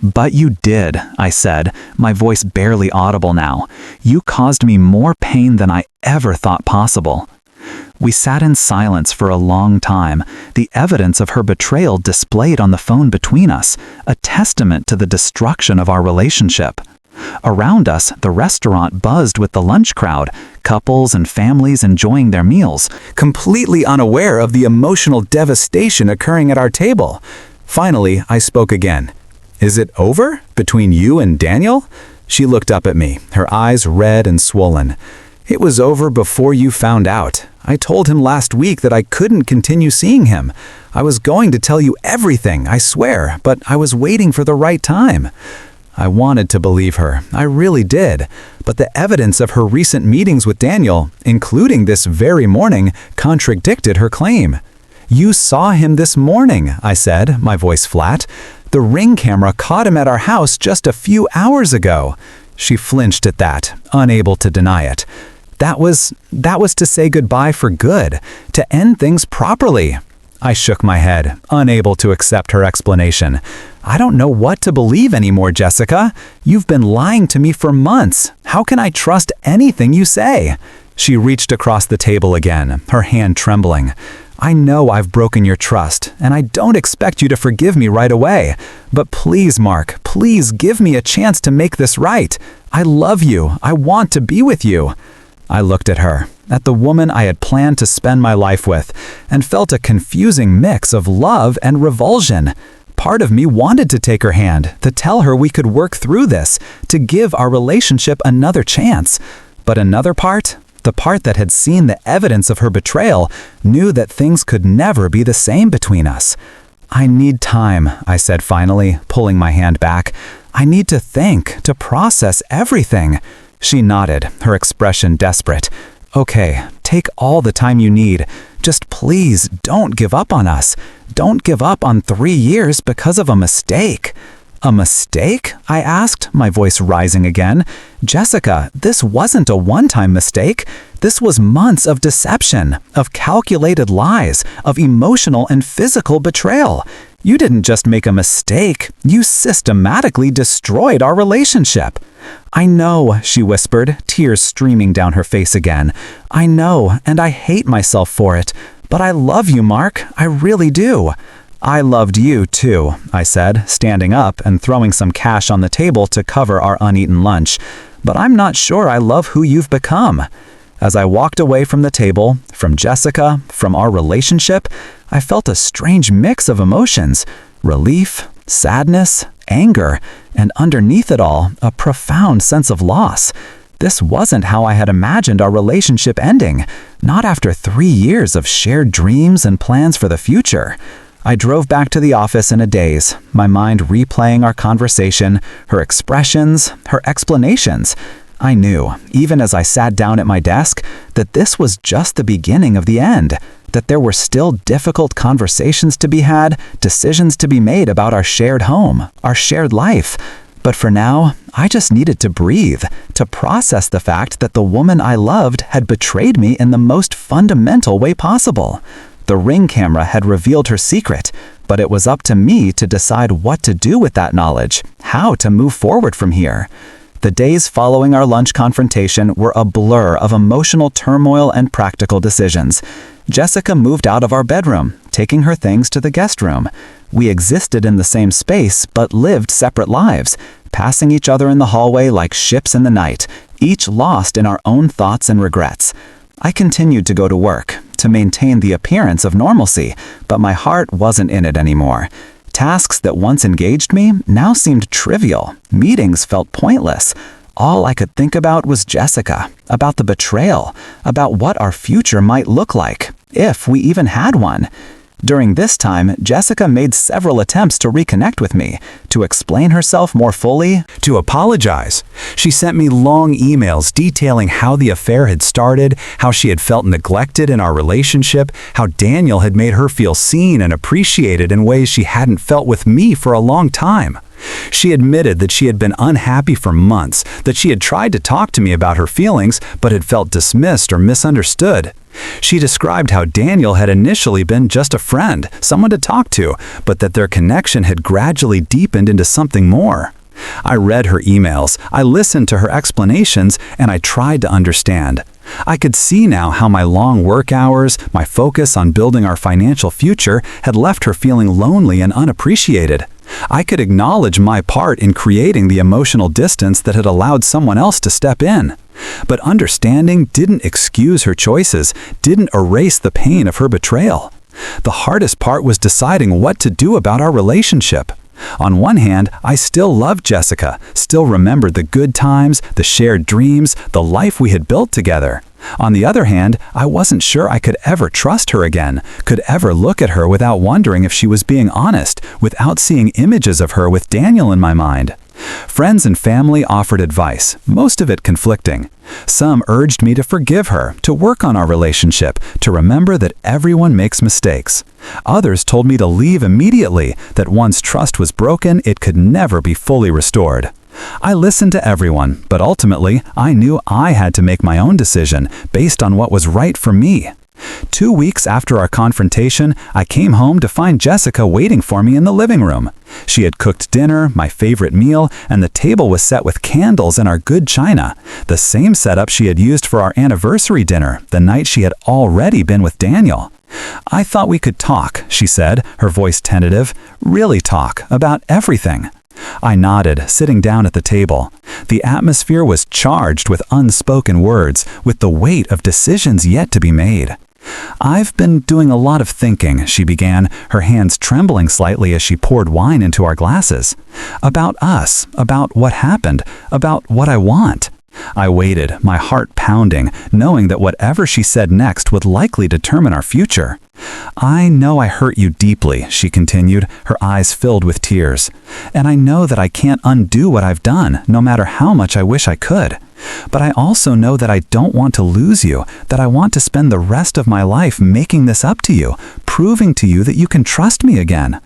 "But you did," I said, my voice barely audible now. "You caused me more pain than I ever thought possible." We sat in silence for a long time, the evidence of her betrayal displayed on the phone between us, a testament to the destruction of our relationship. Around us, the restaurant buzzed with the lunch crowd, couples and families enjoying their meals, completely unaware of the emotional devastation occurring at our table. Finally, I spoke again. "Is it over? Between you and Daniel?" She looked up at me, her eyes red and swollen. "It was over before you found out. I told him last week that I couldn't continue seeing him. I was going to tell you everything, I swear, but I was waiting for the right time." I wanted to believe her, I really did, but the evidence of her recent meetings with Daniel, including this very morning, contradicted her claim. "You saw him this morning," I said, my voice flat. "The Ring camera caught him at our house just a few hours ago." She flinched at that, unable to deny it. That was to say goodbye for good, to end things properly." I shook my head, unable to accept her explanation. "I don't know what to believe anymore, Jessica. You've been lying to me for months. How can I trust anything you say?" She reached across the table again, her hand trembling. I know I've broken your trust, and I don't expect you to forgive me right away. But please, Mark, please give me a chance to make this right. I love you. I want to be with you." I looked at her, at the woman I had planned to spend my life with, and felt a confusing mix of love and revulsion. Part of me wanted to take her hand, to tell her we could work through this, to give our relationship another chance. But another part, the part that had seen the evidence of her betrayal, knew that things could never be the same between us. "I need time," I said finally, pulling my hand back. "I need to think, to process everything." She nodded, her expression desperate. "Okay, take all the time you need. Just please don't give up on us. Don't give up on 3 years because of a mistake." "A mistake?" I asked, my voice rising again. "Jessica, this wasn't a one-time mistake. This was months of deception, of calculated lies, of emotional and physical betrayal. You didn't just make a mistake, you systematically destroyed our relationship." "I know," she whispered, tears streaming down her face again. "I know, and I hate myself for it. But I love you, Mark. I really do." "I loved you, too," I said, standing up and throwing some cash on the table to cover our uneaten lunch. "But I'm not sure I love who you've become." As I walked away from the table, from Jessica, from our relationship, I felt a strange mix of emotions: relief, sadness, anger, and underneath it all, a profound sense of loss. This wasn't how I had imagined our relationship ending, not after 3 years of shared dreams and plans for the future. I drove back to the office in a daze, my mind replaying our conversation, her expressions, her explanations. I knew, even as I sat down at my desk, that this was just the beginning of the end, that there were still difficult conversations to be had, decisions to be made about our shared home, our shared life. But for now, I just needed to breathe, to process the fact that the woman I loved had betrayed me in the most fundamental way possible. The Ring camera had revealed her secret, but it was up to me to decide what to do with that knowledge, how to move forward from here. The days following our lunch confrontation were a blur of emotional turmoil and practical decisions. Jessica moved out of our bedroom, taking her things to the guest room. We existed in the same space, but lived separate lives, passing each other in the hallway like ships in the night, each lost in our own thoughts and regrets. I continued to go to work, to maintain the appearance of normalcy, but my heart wasn't in it anymore. Tasks that once engaged me now seemed trivial. Meetings felt pointless. All I could think about was Jessica, about the betrayal, about what our future might look like, if we even had one. During this time, Jessica made several attempts to reconnect with me, to explain herself more fully, to apologize. She sent me long emails detailing how the affair had started, how she had felt neglected in our relationship, how Daniel had made her feel seen and appreciated in ways she hadn't felt with me for a long time. She admitted that she had been unhappy for months, that she had tried to talk to me about her feelings, but had felt dismissed or misunderstood. She described how Daniel had initially been just a friend, someone to talk to, but that their connection had gradually deepened into something more. I read her emails, I listened to her explanations, and I tried to understand. I could see now how my long work hours, my focus on building our financial future, had left her feeling lonely and unappreciated. I could acknowledge my part in creating the emotional distance that had allowed someone else to step in. But understanding didn't excuse her choices, didn't erase the pain of her betrayal. The hardest part was deciding what to do about our relationship. On one hand, I still loved Jessica, still remembered the good times, the shared dreams, the life we had built together. On the other hand, I wasn't sure I could ever trust her again, could ever look at her without wondering if she was being honest, without seeing images of her with Daniel in my mind. Friends and family offered advice, most of it conflicting. Some urged me to forgive her, to work on our relationship, to remember that everyone makes mistakes. Others told me to leave immediately, that once trust was broken, it could never be fully restored. I listened to everyone, but ultimately, I knew I had to make my own decision based on what was right for me. 2 weeks after our confrontation, I came home to find Jessica waiting for me in the living room. She had cooked dinner, my favorite meal, and the table was set with candles and our good china, the same setup she had used for our anniversary dinner the night she had already been with Daniel. "I thought we could talk," she said, her voice tentative, "really talk, about everything." I nodded, sitting down at the table. The atmosphere was charged with unspoken words, with the weight of decisions yet to be made. "I've been doing a lot of thinking," she began, her hands trembling slightly as she poured wine into our glasses. "About us, about what happened, about what I want." I waited, my heart pounding, knowing that whatever she said next would likely determine our future. "I know I hurt you deeply," she continued, her eyes filled with tears. "And I know that I can't undo what I've done, no matter how much I wish I could. But I also know that I don't want to lose you, that I want to spend the rest of my life making this up to you, proving to you that you can trust me again."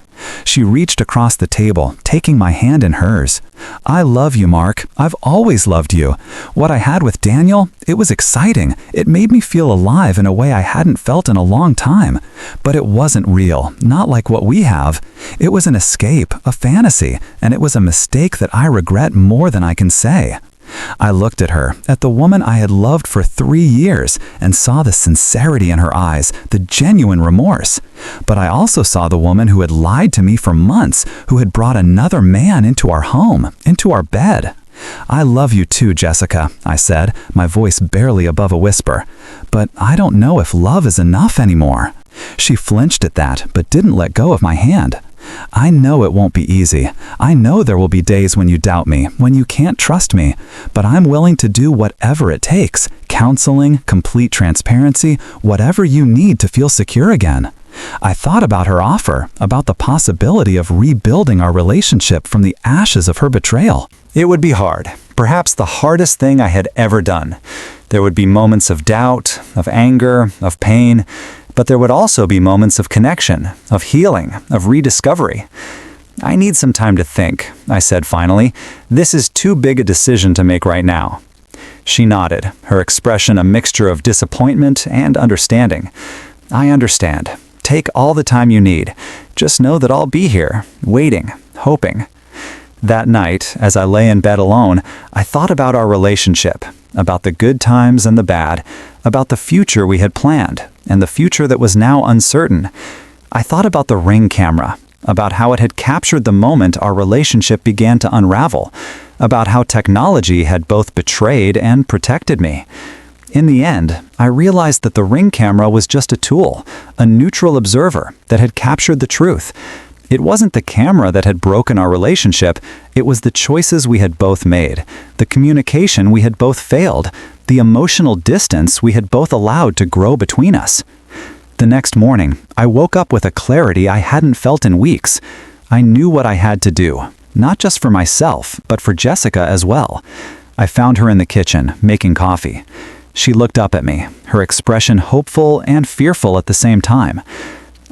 She reached across the table, taking my hand in hers. "I love you, Mark. I've always loved you. What I had with Daniel, it was exciting. It made me feel alive in a way I hadn't felt in a long time. But it wasn't real, not like what we have. It was an escape, a fantasy, and it was a mistake that I regret more than I can say." I looked at her, at the woman I had loved for 3 years, and saw the sincerity in her eyes, the genuine remorse. But I also saw the woman who had lied to me for months, who had brought another man into our home, into our bed. "I love you too, Jessica," I said, my voice barely above a whisper. "But I don't know if love is enough anymore." She flinched at that, but didn't let go of my hand. "I know it won't be easy. I know there will be days when you doubt me, when you can't trust me. But I'm willing to do whatever it takes. Counseling, complete transparency, whatever you need to feel secure again." I thought about her offer, about the possibility of rebuilding our relationship from the ashes of her betrayal. It would be hard, perhaps the hardest thing I had ever done. There would be moments of doubt, of anger, of pain, but there would also be moments of connection, of healing, of rediscovery. "I need some time to think," I said finally. "This is too big a decision to make right now." She nodded, her expression a mixture of disappointment and understanding. "I understand. Take all the time you need. Just know that I'll be here, waiting, hoping." That night, as I lay in bed alone, I thought about our relationship, about the good times and the bad, about the future we had planned, and the future that was now uncertain. I thought about the Ring camera, about how it had captured the moment our relationship began to unravel, about how technology had both betrayed and protected me. In the end, I realized that the Ring camera was just a tool, a neutral observer that had captured the truth. It wasn't the camera that had broken our relationship, it was the choices we had both made, the communication we had both failed, the emotional distance we had both allowed to grow between us. The next morning, I woke up with a clarity I hadn't felt in weeks. I knew what I had to do, not just for myself, but for Jessica as well. I found her in the kitchen, making coffee. She looked up at me, her expression hopeful and fearful at the same time.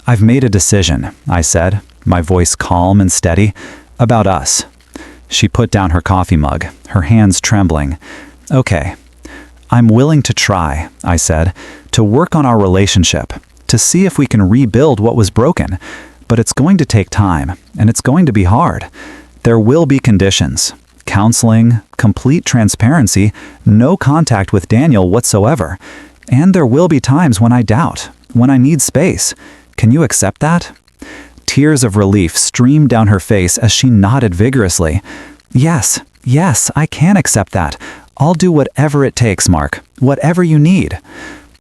"I've made a decision," I said, my voice calm and steady, "about us." She put down her coffee mug, her hands trembling. "Okay. I'm willing to try," I said, "to work on our relationship, to see if we can rebuild what was broken. But it's going to take time, and it's going to be hard. There will be conditions. Counseling, complete transparency, no contact with Daniel whatsoever. And there will be times when I doubt, when I need space. Can you accept that?" Tears of relief streamed down her face as she nodded vigorously. Yes, I can accept that. I'll do whatever it takes, Mark. Whatever you need."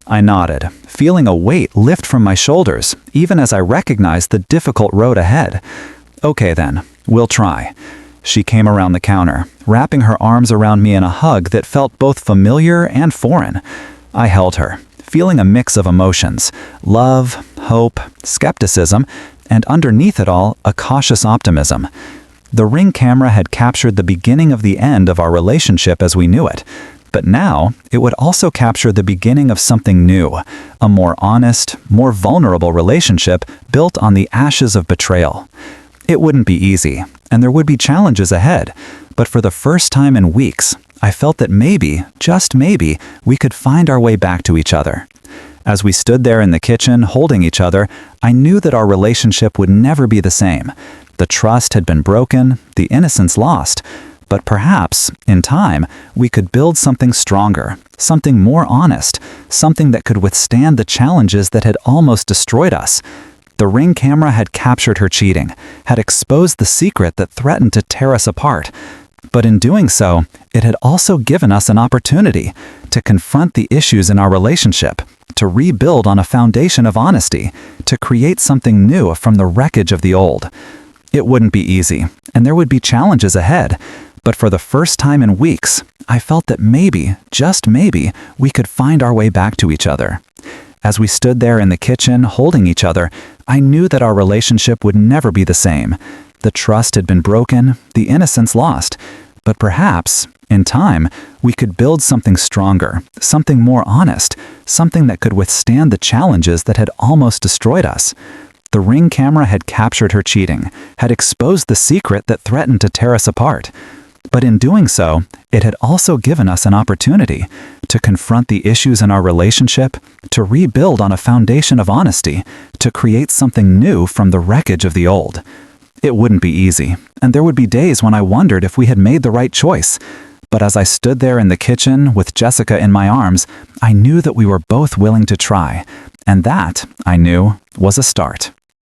I nodded, feeling a weight lift from my shoulders, even as I recognized the difficult road ahead. "Okay then, we'll try." She came around the counter, wrapping her arms around me in a hug that felt both familiar and foreign. I held her, feeling a mix of emotions: love, hope, skepticism, and underneath it all, a cautious optimism. The Ring camera had captured the beginning of the end of our relationship as we knew it. But now, it would also capture the beginning of something new, a more honest, more vulnerable relationship built on the ashes of betrayal. It wouldn't be easy, and there would be challenges ahead, but for the first time in weeks, I felt that maybe, just maybe, we could find our way back to each other. As we stood there in the kitchen, holding each other, I knew that our relationship would never be the same. The trust had been broken, the innocence lost. But perhaps, in time, we could build something stronger, something more honest, something that could withstand the challenges that had almost destroyed us. The Ring camera had captured her cheating, had exposed the secret that threatened to tear us apart. But in doing so, it had also given us an opportunity to confront the issues in our relationship, to rebuild on a foundation of honesty, to create something new from the wreckage of the old. It wouldn't be easy, and there would be challenges ahead. But for the first time in weeks, I felt that maybe, just maybe, we could find our way back to each other. As we stood there in the kitchen, holding each other, I knew that our relationship would never be the same. The trust had been broken, the innocence lost. But perhaps, in time, we could build something stronger, something more honest, something that could withstand the challenges that had almost destroyed us. The Ring camera had captured her cheating, had exposed the secret that threatened to tear us apart. But in doing so, it had also given us an opportunity to confront the issues in our relationship, to rebuild on a foundation of honesty, to create something new from the wreckage of the old. It wouldn't be easy, and there would be days when I wondered if we had made the right choice. But as I stood there in the kitchen with Jessica in my arms, I knew that we were both willing to try. And that, I knew, was a start.